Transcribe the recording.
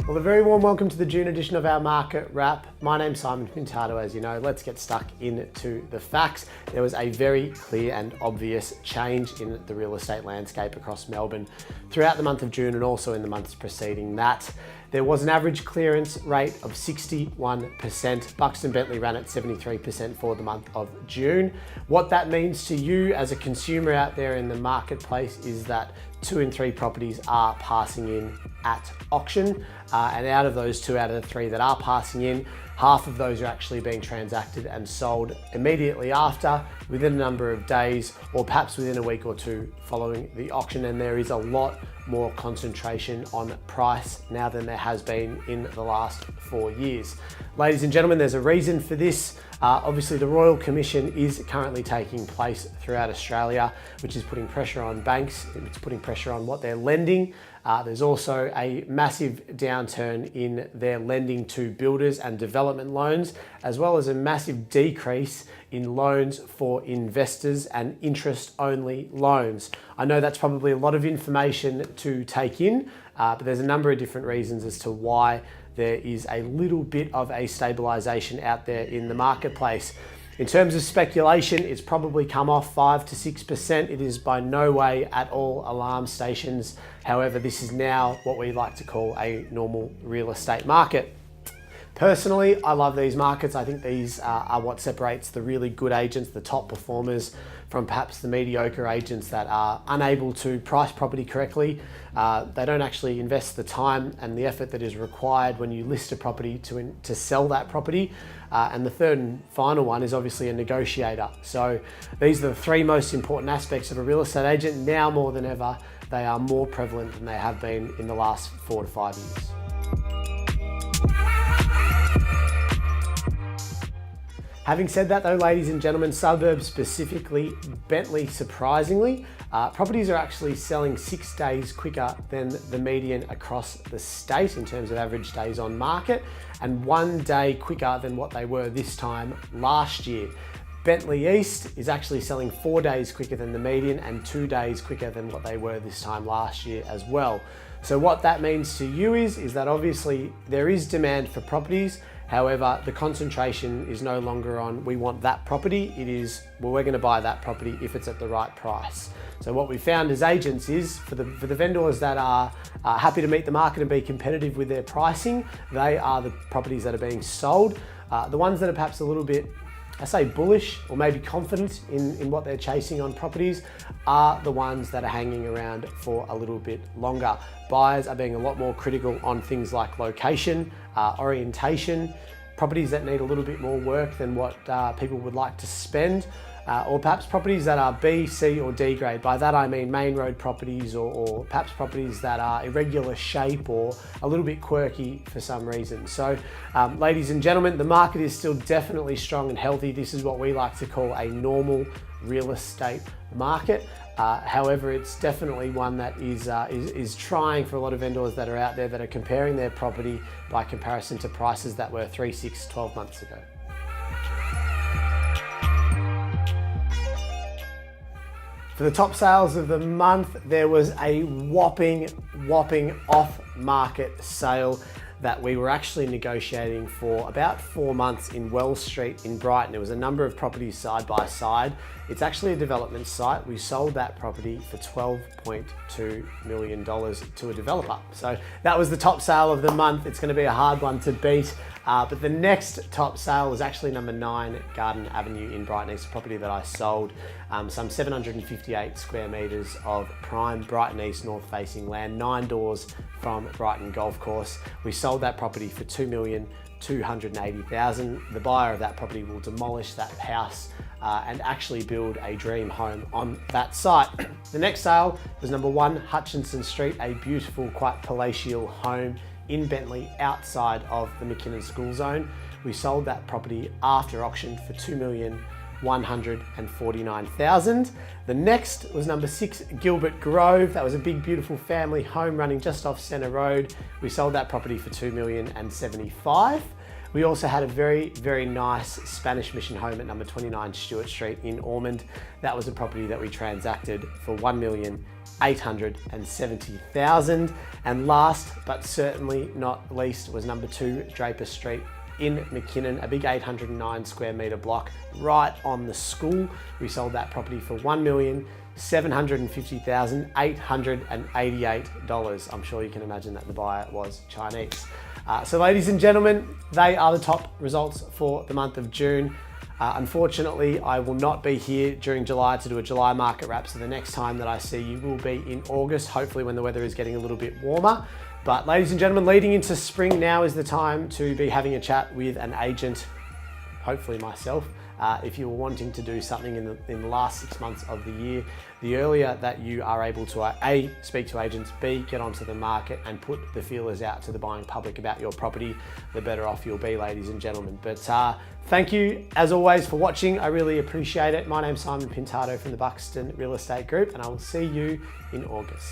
Well, a very warm welcome to the June edition of our Market Wrap. My name's Simon Pintado, as you know. Let's get stuck into the facts. There was a very clear and obvious change in the real estate landscape across Melbourne throughout the month of June and also in the months preceding that. There was an average clearance rate of 61%. Buxton Bentleigh ran at 73% for the month of June. What that means to you as a consumer out there in the marketplace is that 2 in 3 properties are passing in at auction. And out of those 2 out of the 3 that are passing in, half of those are actually being transacted and sold immediately after, within a number of days, or perhaps within a week or 2 following the auction. And there is a lot more concentration on price now than there has been in the last 4 years. Ladies and gentlemen, there's a reason for this. Obviously, the Royal Commission is currently taking place throughout Australia, which is putting pressure on banks. It's putting pressure on what they're lending. There's also a massive downturn in their lending to builders and development loans, as well as a massive decrease in loans for investors and interest-only loans. I know that's probably a lot of information to take in, but there's a number of different reasons as to why there is a little bit of a stabilisation out there in the marketplace. In terms of speculation, it's probably come off 5 to 6%. It is by no way at all alarm stations. However, this is now what we like to call a normal real estate market. Personally, I love these markets. I think these are what separates the really good agents, the top performers, from perhaps the mediocre agents that are unable to price property correctly. They don't actually invest the time and the effort that is required when you list a property to sell that property. And the third and final one is obviously a negotiator. So these are the 3 most important aspects of a real estate agent. Now more than ever, they are more prevalent than they have been in the last 4 to 5 years. Having said that though, ladies and gentlemen, suburbs specifically, Bentleigh surprisingly, properties are actually selling 6 days quicker than the median across the state in terms of average days on market, and 1 day quicker than what they were this time last year. Bentleigh East is actually selling 4 days quicker than the median and 2 days quicker than what they were this time last year as well. So what that means to you is that obviously there is demand for properties. However, the concentration is no longer on, we want that property. It is, well, we're going to buy that property if it's at the right price. So what we found as agents is for the vendors that are happy to meet the market and be competitive with their pricing, they are the properties that are being sold. The ones that are perhaps a little bit, I say bullish or maybe confident in what they're chasing on properties are the ones that are hanging around for a little bit longer. Buyers are being a lot more critical on things like location, orientation, properties that need a little bit more work than what people would like to spend, or perhaps properties that are B, C or D grade. By that I mean main road properties or perhaps properties that are irregular shape or a little bit quirky for some reason. So ladies and gentlemen, the market is still definitely strong and healthy. This is what we like to call a normal real estate market. However, it's definitely one that is trying for a lot of vendors that are out there that are comparing their property by comparison to prices that were 3, 6, 12 months ago. For the top sales of the month, there was a whopping off-market sale that we were actually negotiating for about 4 months in Wells Street in Brighton. It was a number of properties side by side. It's actually a development site. We sold that property for $12.2 million to a developer. So that was the top sale of the month. It's going to be a hard one to beat. But the next top sale was actually number 9 Garden Avenue in Brighton. It's a property that I sold, some 758 square metres of prime Brighton East north facing land, 9 doors from Brighton Golf Course. We sold that property for $2,280,000. The buyer of that property will demolish that house and actually build a dream home on that site. The next sale was number 1 Hutchinson Street, a beautiful, quite palatial home in Bentleigh outside of the McKinnon School Zone. We sold that property after auction for $2,900,000. $149,000. The next was number 6 Gilbert Grove. That was a big, beautiful family home running just off Centre Road. We sold that property for $2,075,000. We also had a very, very nice Spanish Mission home at number 29 Stewart Street in Ormond. That was a property that we transacted for $1,870,000. And last, but certainly not least, was number 2 Draper Street in McKinnon, a big 809 square metre block right on the school. We sold that property for $1,750,888. I'm sure you can imagine that the buyer was Chinese. So ladies and gentlemen, they are the top results for the month of June. Unfortunately, I will not be here during July to do a July market wrap, so the next time that I see you will be in August, hopefully when the weather is getting a little bit warmer. But ladies and gentlemen, leading into spring, now is the time to be having a chat with an agent, hopefully myself. If you're wanting to do something in the last 6 months of the year, the earlier that you are able to A, speak to agents, B, get onto the market and put the feelers out to the buying public about your property, the better off you'll be, ladies and gentlemen. But thank you, as always, for watching. I really appreciate it. My name's Simon Pintado from the Buxton Real Estate Group, and I will see you in August.